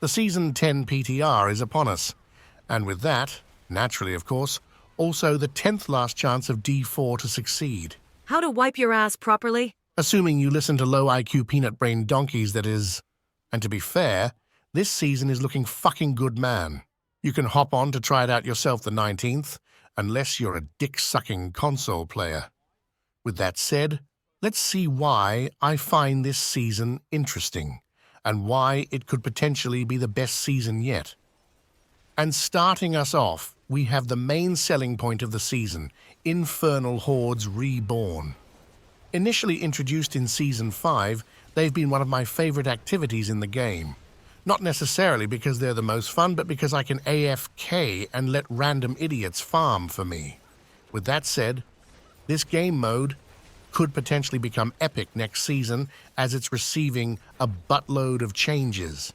The Season 10 PTR is upon us, and with that, naturally of course, also the 10th last chance of D4 to succeed. How to wipe your ass properly? Assuming you listen to low IQ peanut brain donkeys, that is. And to be fair, this season is looking fucking good, man. You can hop on to try it out yourself the 19th, unless you're a dick-sucking console player. With that said, let's see why I find this season interesting, and why it could potentially be the best season yet. And starting us off, we have the main selling point of the season, Infernal Hordes Reborn. Initially introduced in Season 5, they've been one of my favorite activities in the game. Not necessarily because they're the most fun, but because I can AFK and let random idiots farm for me. With that said, this game mode could potentially become epic next season as it's receiving a buttload of changes.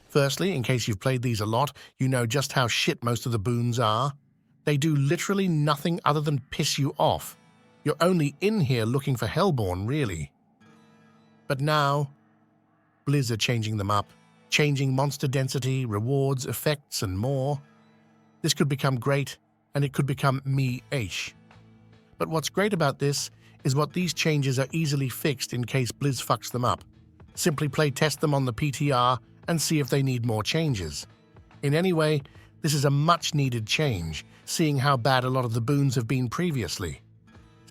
Firstly, in case you've played these a lot, you know just how shit most of the boons are. They do literally nothing other than piss you off. You're only in here looking for Hellborn, really. But now, Blizz are changing them up, changing monster density, rewards, effects, and more. This could become great, and it could become me-ish. But what's great about this is what these changes are easily fixed in case Blizz fucks them up. Simply play test them on the PTR and see if they need more changes. In any way, this is a much-needed change, seeing how bad a lot of the boons have been previously.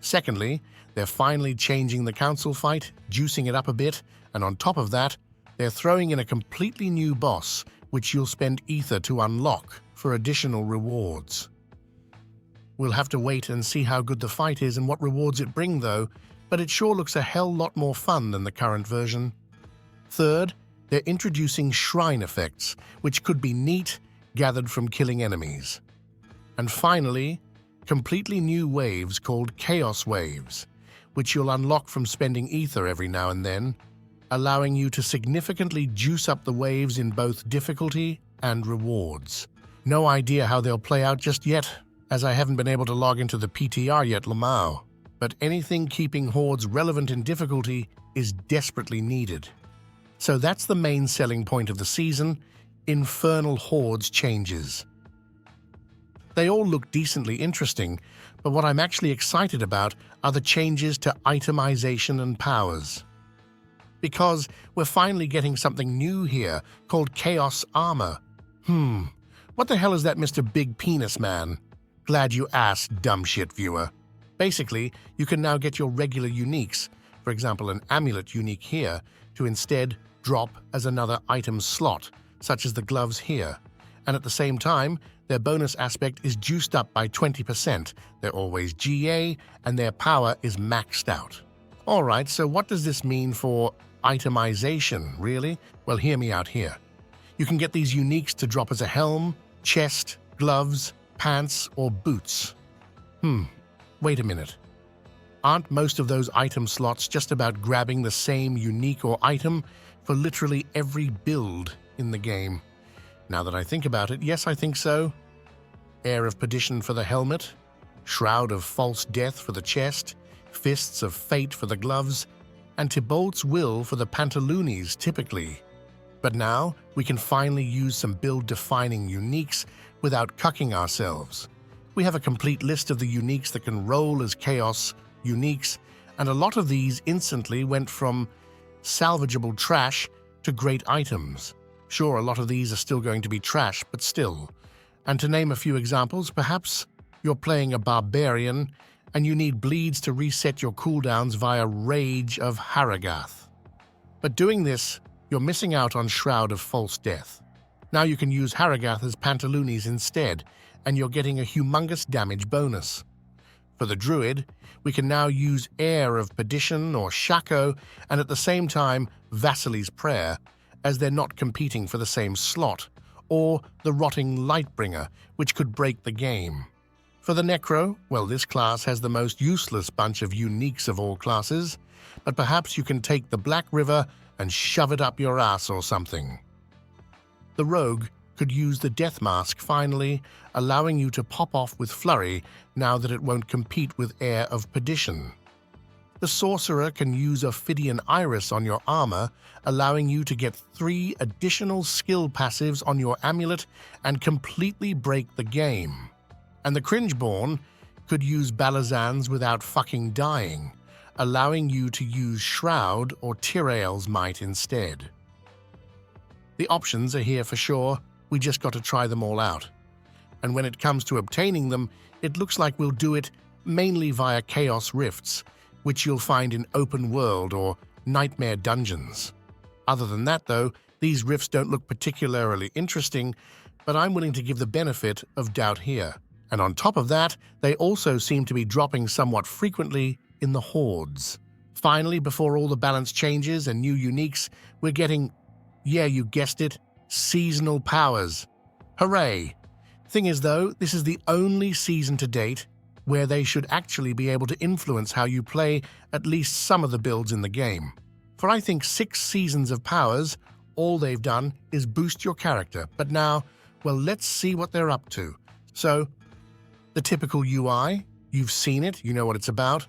Secondly, they're finally changing the council fight, juicing it up a bit, and on top of that, they're throwing in a completely new boss, which you'll spend ether to unlock for additional rewards. We'll have to wait and see how good the fight is and what rewards it brings though, but it sure looks a hell lot more fun than the current version. Third, they're introducing shrine effects, which could be neat, gathered from killing enemies. And finally, completely new waves called Chaos Waves, which you'll unlock from spending ether every now and then, allowing you to significantly juice up the waves in both difficulty and rewards. No idea how they'll play out just yet, as I haven't been able to log into the PTR yet, Lamau. But anything keeping Hordes relevant in difficulty is desperately needed. So that's the main selling point of the season, Infernal Hordes changes. They all look decently interesting, but what I'm actually excited about are the changes to itemization and powers. Because we're finally getting something new here called Chaos Armor. What the hell is that, Mr. Big Penis Man? Glad you asked, dumb shit viewer. Basically, you can now get your regular uniques, for example an amulet unique here, to instead drop as another item slot, such as the gloves here. And at the same time, their bonus aspect is juiced up by 20%. They're always GA, and their power is maxed out. Alright, so what does this mean for itemization, really? Well, hear me out here. You can get these uniques to drop as a helm, chest, gloves, pants, or boots. Wait a minute. Aren't most of those item slots just about grabbing the same unique or item for literally every build in the game? Now that I think about it, yes, I think so. Air of Perdition for the helmet, Shroud of False Death for the chest, Fists of Fate for the gloves, and Tybalt's Will for the pantaloonies typically. But now, we can finally use some build-defining uniques without cucking ourselves. We have a complete list of the uniques that can roll as Chaos uniques, and a lot of these instantly went from salvageable trash to great items. Sure, a lot of these are still going to be trash, but still. And to name a few examples, perhaps you're playing a barbarian and you need bleeds to reset your cooldowns via Rage of Haragath. But doing this, you're missing out on Shroud of False Death. Now you can use Haragath as pantaloonies instead, and you're getting a humongous damage bonus. For the Druid, we can now use Air of Perdition or Shako, and at the same time, Vasili's Prayer, as they're not competing for the same slot, or the Rotting Lightbringer, which could break the game. For the Necro, well, this class has the most useless bunch of uniques of all classes, but perhaps you can take the Black River and shove it up your ass or something. The Rogue could use the Death Mask finally, allowing you to pop off with Flurry now that it won't compete with Air of Perdition. The sorcerer can use Ophidian Iris on your armor, allowing you to get 3 additional skill passives on your amulet and completely break the game. And the Cringeborn could use Balazans without fucking dying, allowing you to use Shroud or Tyrael's Might instead. The options are here for sure, we just got to try them all out. And when it comes to obtaining them, it looks like we'll do it mainly via Chaos Rifts, which you'll find in open world or nightmare dungeons. Other than that though, these rifts don't look particularly interesting, but I'm willing to give the benefit of doubt here. And on top of that, they also seem to be dropping somewhat frequently in the Hordes. Finally, before all the balance changes and new uniques, we're getting, yeah, you guessed it, seasonal powers. Hooray! Thing is though, this is the only season to date where they should actually be able to influence how you play at least some of the builds in the game. For I think 6 seasons of powers, all they've done is boost your character, but now, well, let's see what they're up to. So, the typical UI, you've seen it, you know what it's about.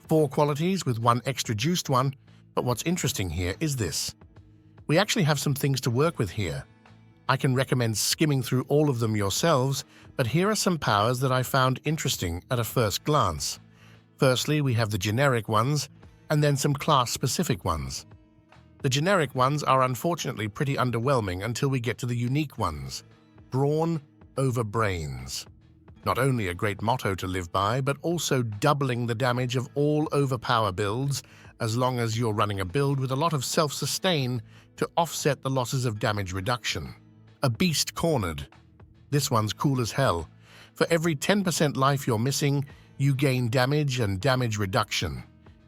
4 qualities with 1 extra juiced one, but what's interesting here is this. We actually have some things to work with here. I can recommend skimming through all of them yourselves, but here are some powers that I found interesting at a first glance. Firstly, we have the generic ones, and then some class-specific ones. The generic ones are unfortunately pretty underwhelming until we get to the unique ones. Brawn over brains. Not only a great motto to live by, but also doubling the damage of all overpower builds, as long as you're running a build with a lot of self-sustain to offset the losses of damage reduction. A beast cornered. This one's cool as hell. For every 10% life you're missing, you gain damage and damage reduction.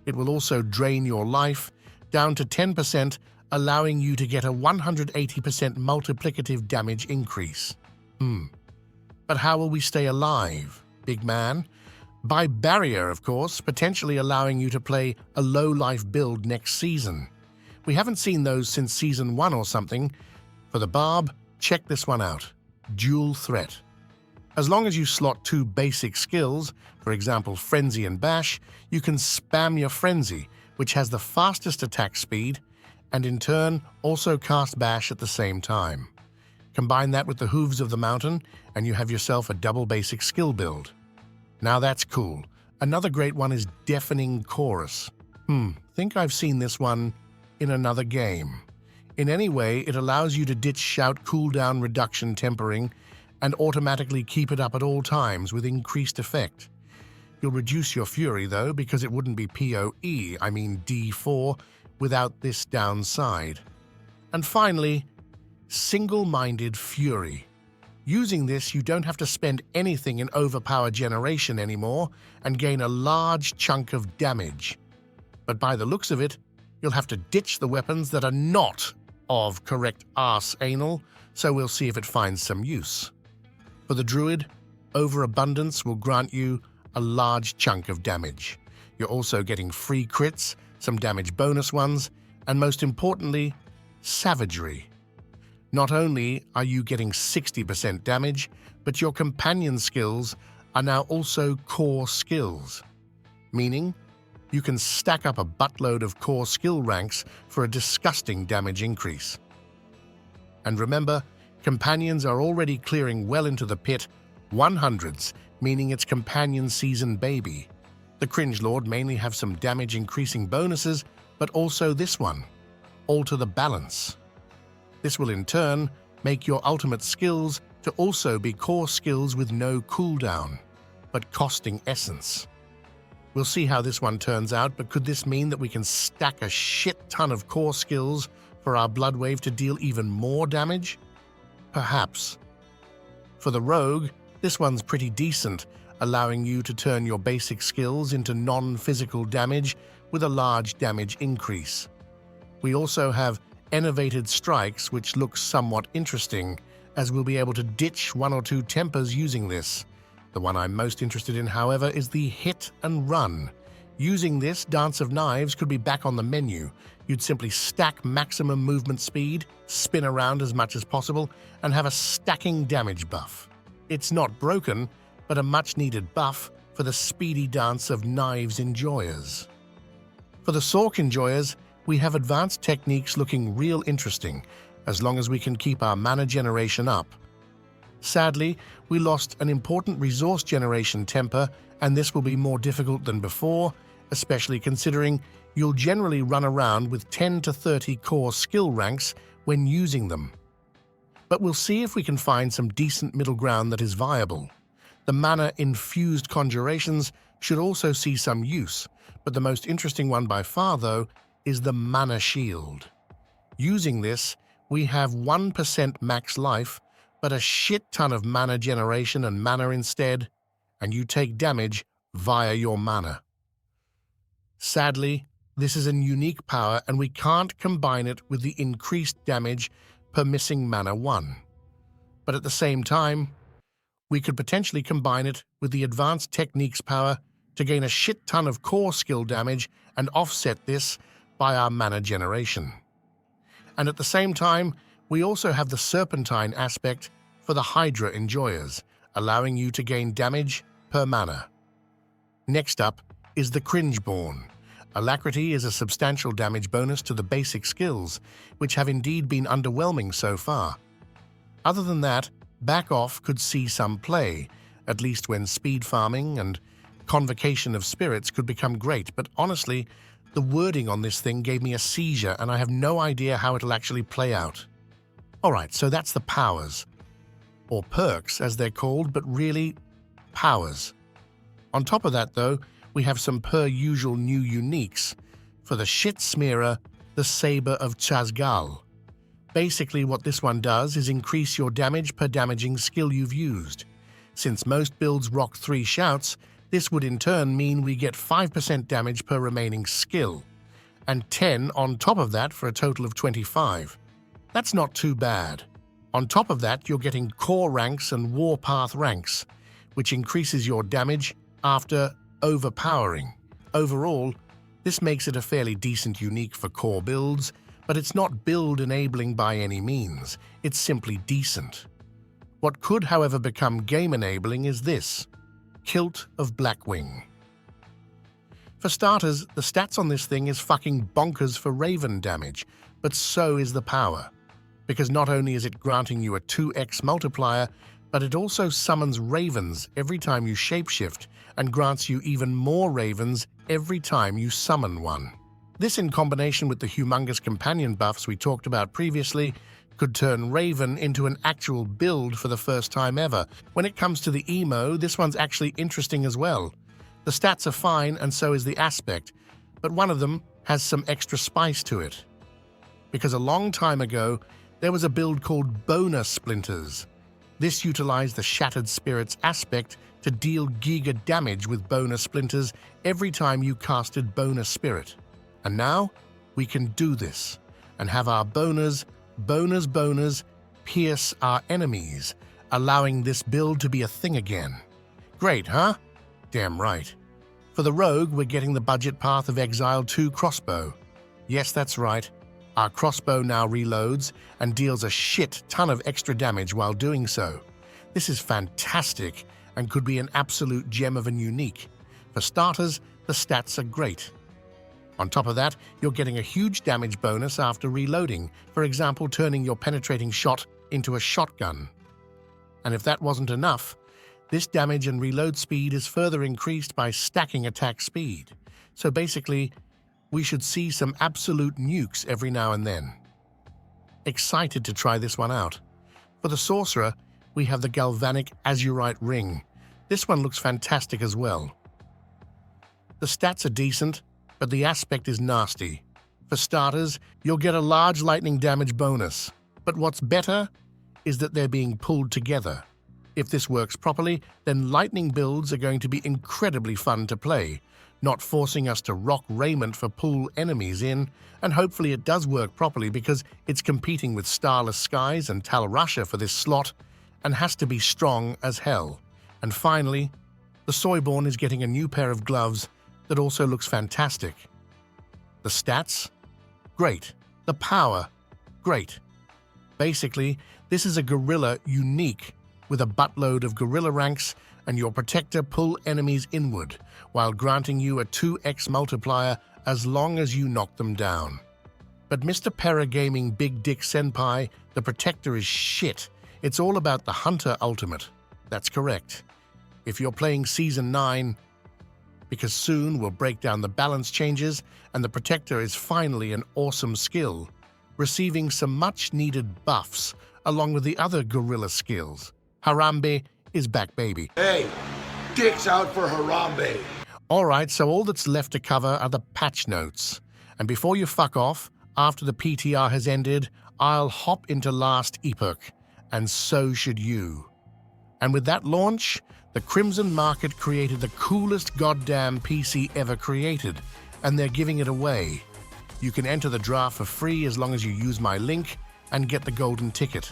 It will also drain your life down to 10%, allowing you to get a 180% multiplicative damage increase. But how will we stay alive, big man? By barrier, of course, potentially allowing you to play a low-life build next season. We haven't seen those since Season 1 or something. For the Barb, check this one out. Dual Threat. As long as you slot 2 basic skills, for example Frenzy and Bash, you can spam your Frenzy, which has the fastest attack speed, and in turn also cast Bash at the same time. Combine that with the Hooves of the Mountain, and you have yourself a double basic skill build. Now that's cool. Another great one is Deafening Chorus. Think I've seen this one in another game. In any way, it allows you to ditch shout cooldown reduction tempering and automatically keep it up at all times with increased effect. You'll reduce your fury though, because it wouldn't be PoE, I mean D4, without this downside. And finally, Single-Minded Fury. Using this, you don't have to spend anything in overpower generation anymore and gain a large chunk of damage. But by the looks of it, you'll have to ditch the weapons that are not of correct arse anal, so we'll see if it finds some use. For the Druid, Overabundance will grant you a large chunk of damage. You're also getting free crits, some damage bonus ones, and most importantly, Savagery. Not only are you getting 60% damage, but your companion skills are now also core skills, meaning you can stack up a buttload of core skill ranks for a disgusting damage increase. And remember, companions are already clearing well into the pit, 100s, meaning it's companion season baby. The Cringelord mainly have some damage increasing bonuses, but also this one, Alter the Balance. This will in turn make your ultimate skills to also be core skills with no cooldown, but costing essence. We'll see how this one turns out, but could this mean that we can stack a shit ton of core skills for our Blood Wave to deal even more damage? Perhaps. For the Rogue, this one's pretty decent, allowing you to turn your basic skills into non-physical damage with a large damage increase. We also have Enervated Strikes, which looks somewhat interesting, as we'll be able to ditch 1 or 2 tempers using this. The one I'm most interested in, however, is the Hit and Run. Using this, Dance of Knives could be back on the menu. You'd simply stack maximum movement speed, spin around as much as possible, and have a stacking damage buff. It's not broken, but a much-needed buff for the speedy dance of knives enjoyers. For the Sork enjoyers, we have advanced techniques looking real interesting, as long as we can keep our mana generation up. Sadly, we lost an important resource generation temper, and this will be more difficult than before, especially considering you'll generally run around with 10 to 30 core skill ranks when using them. But we'll see if we can find some decent middle ground that is viable. The mana-infused conjurations should also see some use, but the most interesting one by far, though, is the Mana Shield. Using this, we have 1% max life, but a shit ton of mana generation and mana instead, and you take damage via your mana. Sadly, this is a unique power and we can't combine it with the increased damage per missing mana 1. But at the same time, we could potentially combine it with the advanced techniques power to gain a shit ton of core skill damage and offset this by our mana generation. And at the same time, we also have the Serpentine aspect for the Hydra enjoyers, allowing you to gain damage per mana. Next up is the Cringeborn. Alacrity is a substantial damage bonus to the basic skills, which have indeed been underwhelming so far. Other than that, Back Off could see some play, at least when speed farming and Convocation of Spirits could become great, but honestly, the wording on this thing gave me a seizure and I have no idea how it'll actually play out. Alright, so that's the powers. Or perks, as they're called, but really, powers. On top of that, though, we have some per-usual new uniques. For the Shit Smearer, the Saber of Chazgal. Basically, what this one does is increase your damage per damaging skill you've used. Since most builds rock 3 shouts, this would in turn mean we get 5% damage per remaining skill, and 10 on top of that for a total of 25. That's not too bad. On top of that, you're getting core ranks and warpath ranks, which increases your damage after overpowering. Overall, this makes it a fairly decent unique for core builds, but it's not build-enabling by any means. It's simply decent. What could, however, become game-enabling is this: Kilt of Blackwing. For starters, the stats on this thing is fucking bonkers for Raven damage, but so is the power. Because not only is it granting you a 2x multiplier, but it also summons ravens every time you shapeshift and grants you even more ravens every time you summon one. This, in combination with the humongous companion buffs we talked about previously, could turn Raven into an actual build for the first time ever. When it comes to the emo, this one's actually interesting as well. The stats are fine and so is the aspect, but one of them has some extra spice to it. Because a long time ago, there was a build called Boner Splinters. This utilized the Shattered Spirits aspect to deal giga damage with Boner Splinters every time you casted Boner Spirit. And now, we can do this, and have our boners pierce our enemies, allowing this build to be a thing again. Great, huh? Damn right. For the rogue, we're getting the budget path of Exile 2 crossbow. Yes, that's right. Our crossbow now reloads and deals a shit ton of extra damage while doing so. This is fantastic and could be an absolute gem of a unique. For starters, the stats are great. On top of that, you're getting a huge damage bonus after reloading, for example, turning your penetrating shot into a shotgun. And if that wasn't enough, this damage and reload speed is further increased by stacking attack speed. So basically, we should see some absolute nukes every now and then. Excited to try this one out. For the sorcerer, we have the Galvanic Azurite Ring. This one looks fantastic as well. The stats are decent, but the aspect is nasty. For starters, you'll get a large lightning damage bonus, but what's better is that they're being pulled together. If this works properly, then lightning builds are going to be incredibly fun to play, not forcing us to rock raiment for pull enemies in, and hopefully it does work properly because it's competing with Starless Skies and Tal Rasha for this slot, and has to be strong as hell. And finally, the Soyborn is getting a new pair of gloves that also looks fantastic. The stats? Great. The power? Great. Basically, this is a gorilla unique with a buttload of gorilla ranks, and your protector pull enemies inward, while granting you a 2x multiplier as long as you knock them down. But Mr. Pergaming Big Dick Senpai, the Protector is shit. It's all about the Hunter Ultimate. That's correct. If you're playing Season 9, because soon we'll break down the balance changes and the Protector is finally an awesome skill, receiving some much-needed buffs along with the other gorilla skills. Harambe is back, baby. Hey, dicks out for Harambe. Alright, so all that's left to cover are the patch notes. And before you fuck off, after the PTR has ended, I'll hop into Last Epoch, and so should you. And with that launch, the Crimson Market created the coolest goddamn PC ever created, and they're giving it away. You can enter the draft for free as long as you use my link and get the golden ticket.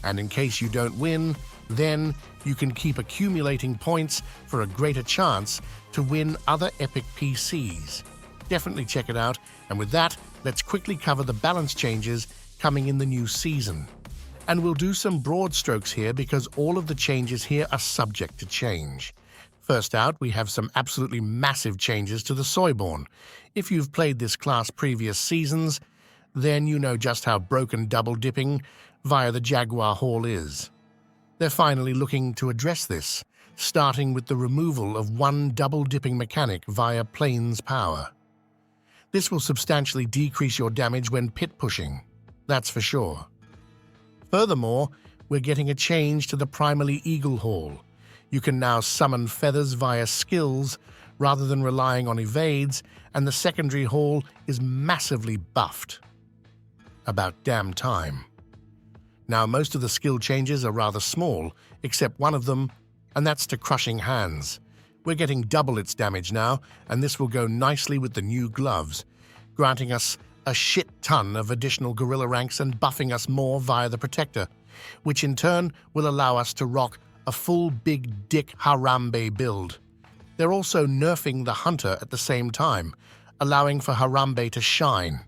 And in case you don't win, then you can keep accumulating points for a greater chance to win other epic PCs. Definitely check it out, and with that, let's quickly cover the balance changes coming in the new season. And we'll do some broad strokes here because all of the changes here are subject to change. First out, we have some absolutely massive changes to the Soyborn. If you've played this class previous seasons, then you know just how broken double dipping via the Jaguar Hall is. They're finally looking to address this, starting with the removal of one double dipping mechanic via Plains Power. This will substantially decrease your damage when pit pushing, that's for sure. Furthermore, we're getting a change to the Primally Eagle Hall. You can now summon feathers via skills rather than relying on evades, and the secondary hall is massively buffed. About damn time. Now, most of the skill changes are rather small, except one of them, and that's to Crushing Hands. We're getting double its damage now, and this will go nicely with the new gloves, granting us a shit ton of additional gorilla ranks and buffing us more via the Protector, which in turn will allow us to rock a full big dick Harambe build. They're also nerfing the Hunter at the same time, allowing for Harambe to shine.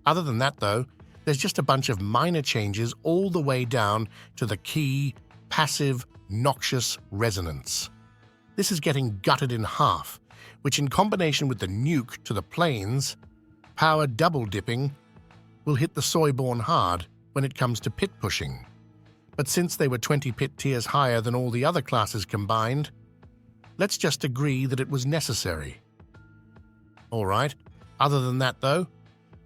Other than that though, there's just a bunch of minor changes all the way down to the key, passive, noxious resonance. This is getting gutted in half, which in combination with the nuke to the plains, power double dipping, will hit the Soyborn hard when it comes to pit pushing. But since they were 20 pit tiers higher than all the other classes combined, let's just agree that it was necessary. Alright, other than that though,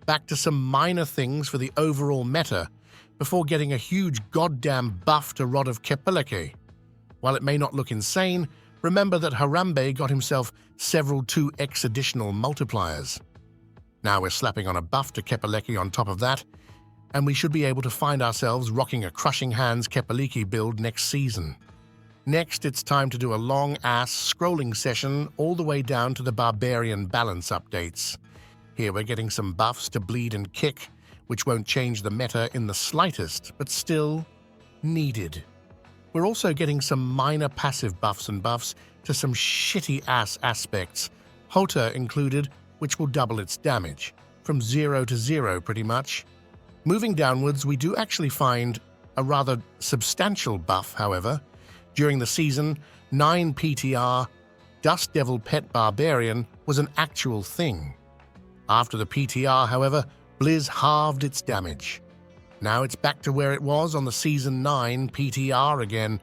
back to some minor things for the overall meta before getting a huge goddamn buff to Rod of Kepeleke. While it may not look insane, remember that Harambe got himself several 2x additional multipliers. Now we're slapping on a buff to Kepeleke on top of that, and we should be able to find ourselves rocking a Crushing Hands Kepeleke build next season. Next, it's time to do a long-ass scrolling session all the way down to the Barbarian balance updates. Here we're getting some buffs to bleed and kick, which won't change the meta in the slightest, but still needed. We're also getting some minor passive buffs and buffs to some shitty-ass aspects, Hota included, which will double its damage, from 0 to 0 pretty much. Moving downwards, we do actually find a rather substantial buff, however. During the season, 9 PTR, Dust Devil Pet Barbarian was an actual thing. After the PTR, however, Blizz halved its damage. Now it's back to where it was on the Season 9 PTR again,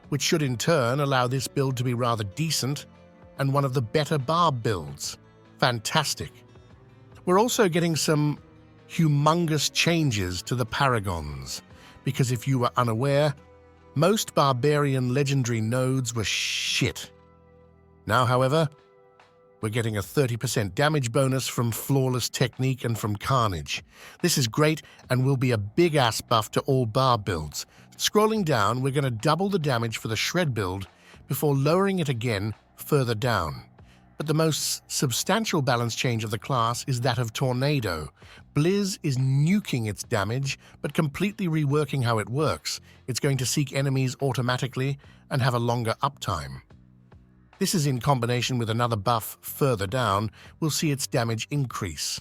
which should in turn allow this build to be rather decent and one of the better Barb builds. Fantastic. We're also getting some humongous changes to the Paragons, because if you were unaware, most Barbarian legendary nodes were shit. Now, however, we're getting a 30% damage bonus from Flawless Technique and from Carnage. This is great and will be a big-ass buff to all Barb builds. Scrolling down, we're going to double the damage for the Shred build before lowering it again further down. But the most substantial balance change of the class is that of Tornado. Blizz is nuking its damage, but completely reworking how it works. It's going to seek enemies automatically and have a longer uptime. This is in combination with another buff further down, will see its damage increase.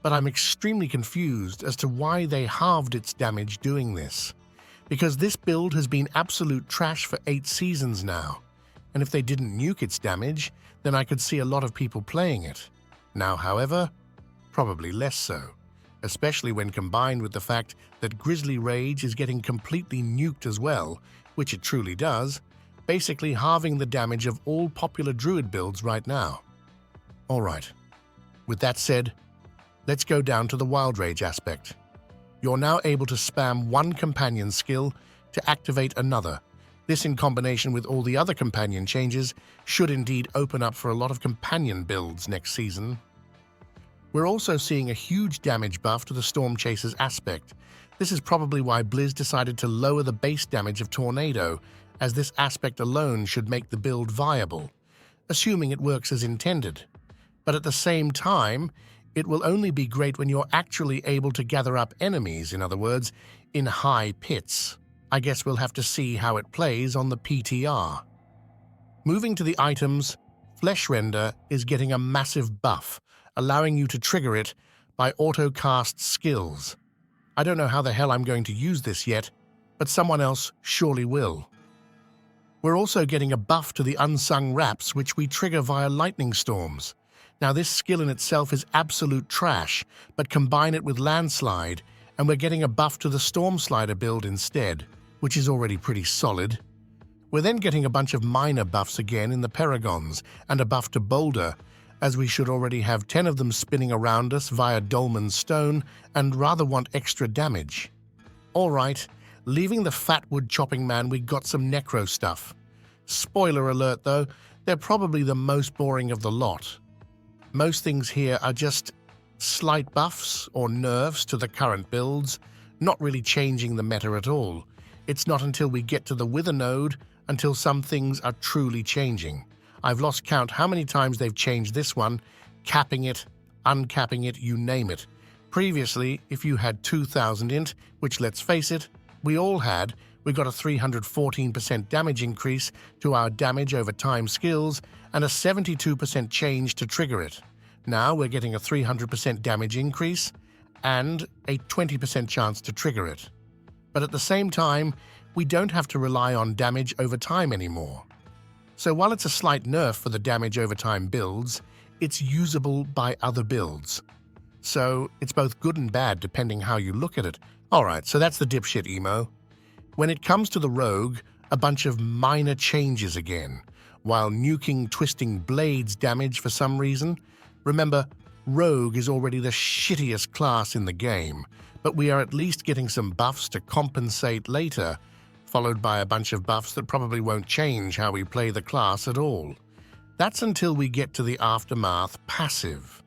But I'm extremely confused as to why they halved its damage doing this. Because this build has been absolute trash for 8 seasons now, and if they didn't nuke its damage, then I could see a lot of people playing it. Now, however, probably less so, especially when combined with the fact that Grizzly Rage is getting completely nuked as well, which it truly does, basically halving the damage of all popular Druid builds right now. Alright, with that said, let's go down to the Wild Rage aspect. You're now able to spam one companion skill to activate another. This, in combination with all the other companion changes, should indeed open up for a lot of companion builds next season. We're also seeing a huge damage buff to the Storm Chaser's aspect. This is probably why Blizz decided to lower the base damage of Tornado, as this aspect alone should make the build viable, assuming it works as intended. But at the same time, it will only be great when you're actually able to gather up enemies, in other words, in high pits. I guess we'll have to see how it plays on the PTR. Moving to the items, Flesh Render is getting a massive buff, allowing you to trigger it by auto-cast skills. I don't know how the hell I'm going to use this yet, but someone else surely will. We're also getting a buff to the Unsung Wraps, which we trigger via lightning storms. Now, this skill in itself is absolute trash, but combine it with Landslide, and we're getting a buff to the Storm Slider build instead, which is already pretty solid. We're then getting a bunch of minor buffs again in the Paragons, and a buff to Boulder, as we should already have 10 of them spinning around us via Dolmen's Stone, and rather want extra damage. Alright, leaving the Fat Wood Chopping Man, we got some Necro stuff. Spoiler alert though, they're probably the most boring of the lot. Most things here are just slight buffs or nerfs to the current builds, not really changing the meta at all. It's not until we get to the Wither node until some things are truly changing. I've lost count how many times they've changed this one, capping it, uncapping it, you name it. Previously, if you had 2000 int, which let's face it, we all had, we got a 314% damage increase to our damage over time skills and a 72% change to trigger it. Now we're getting a 300% damage increase and a 20% chance to trigger it. But at the same time, we don't have to rely on damage over time anymore. So while it's a slight nerf for the damage over time builds, it's usable by other builds. So it's both good and bad depending how you look at it. Alright, so that's the dipshit emo. When it comes to the Rogue, a bunch of minor changes again, while nuking Twisting Blades damage for some reason. Remember, Rogue is already the shittiest class in the game, but we are at least getting some buffs to compensate later, followed by a bunch of buffs that probably won't change how we play the class at all. That's until we get to the Aftermath passive.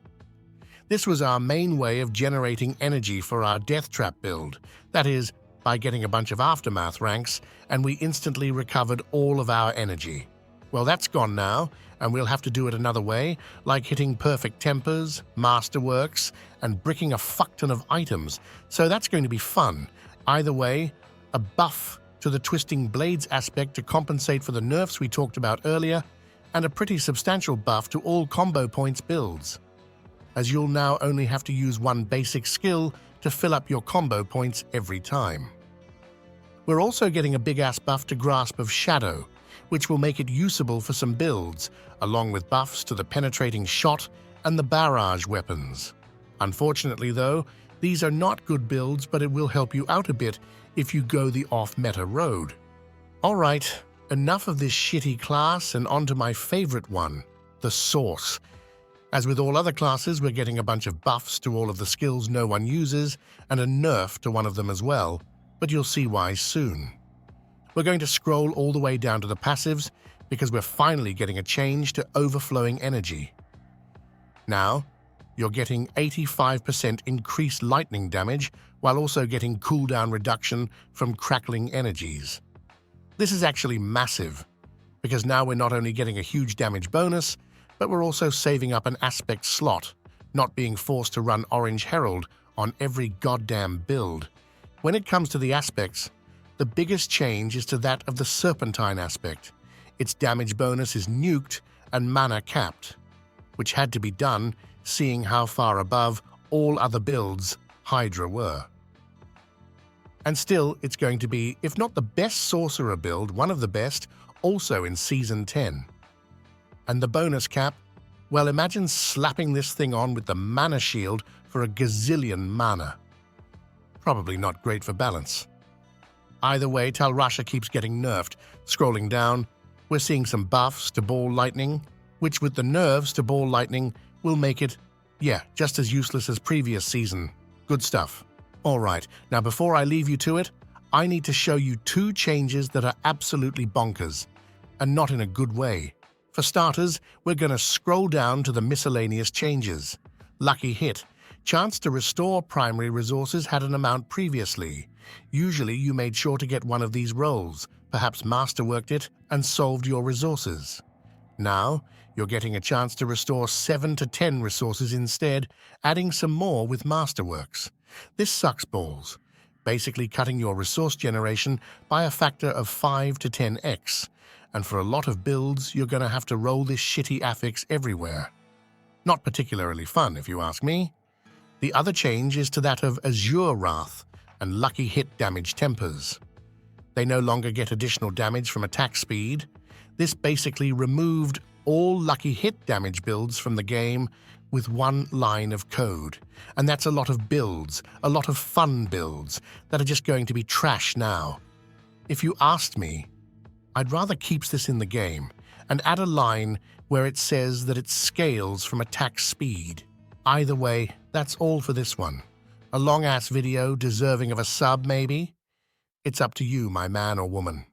This was our main way of generating energy for our Death Trap build, that is, by getting a bunch of Aftermath ranks, and we instantly recovered all of our energy. Well, that's gone now, and we'll have to do it another way, like hitting Perfect Tempers, Masterworks, and bricking a fuckton of items, so that's going to be fun. Either way, a buff to the Twisting Blades aspect to compensate for the nerfs we talked about earlier, and a pretty substantial buff to all combo points builds, as you'll now only have to use one basic skill to fill up your combo points every time. We're also getting a big-ass buff to Grasp of Shadow, which will make it usable for some builds, along with buffs to the Penetrating Shot and the Barrage weapons. Unfortunately though, these are not good builds, but it will help you out a bit if you go the off-meta road. Alright, enough of this shitty class and onto my favorite one, the Source. As with all other classes, we're getting a bunch of buffs to all of the skills no one uses, and a nerf to one of them as well, but you'll see why soon. We're going to scroll all the way down to the passives, because we're finally getting a change to Overflowing Energy. Now, you're getting 85% increased lightning damage, while also getting cooldown reduction from Crackling Energies. This is actually massive, because now we're not only getting a huge damage bonus, but we're also saving up an aspect slot, not being forced to run Orange Herald on every goddamn build. When it comes to the aspects, the biggest change is to that of the Serpentine aspect. Its damage bonus is nuked and mana capped, which had to be done seeing how far above all other builds Hydra were. And still, it's going to be, if not the best Sorcerer build, one of the best, also in Season 10. And the bonus cap, Well, imagine slapping this thing on with the mana shield for a gazillion mana. Probably not great for balance. Either way, Tal Rasha keeps getting nerfed. Scrolling down, we're seeing some buffs to ball lightning, which with the nerves to ball lightning will make it, just as useless as previous season. Good stuff. Alright, now before I leave you to it, I need to show you 2 changes that are absolutely bonkers, and not in a good way. For starters, we're going to scroll down to the miscellaneous changes. Lucky hit. Chance to restore primary resources had an amount previously. Usually you made sure to get one of these rolls, perhaps masterworked it and solved your resources. Now, you're getting a chance to restore 7 to 10 resources instead, adding some more with masterworks. This sucks balls, basically cutting your resource generation by a factor of 5 to 10x, and for a lot of builds, you're going to have to roll this shitty affix everywhere. Not particularly fun, if you ask me. The other change is to that of Azure Wrath and Lucky Hit damage tempers. They no longer get additional damage from attack speed. This basically removed all Lucky Hit damage builds from the game with one line of code. And that's a lot of builds, a lot of fun builds, that are just going to be trash now. If you asked me, I'd rather keep this in the game and add a line where it says that it scales from attack speed. Either way, that's all for this one. A long-ass video deserving of a sub, maybe? It's up to you, my man or woman.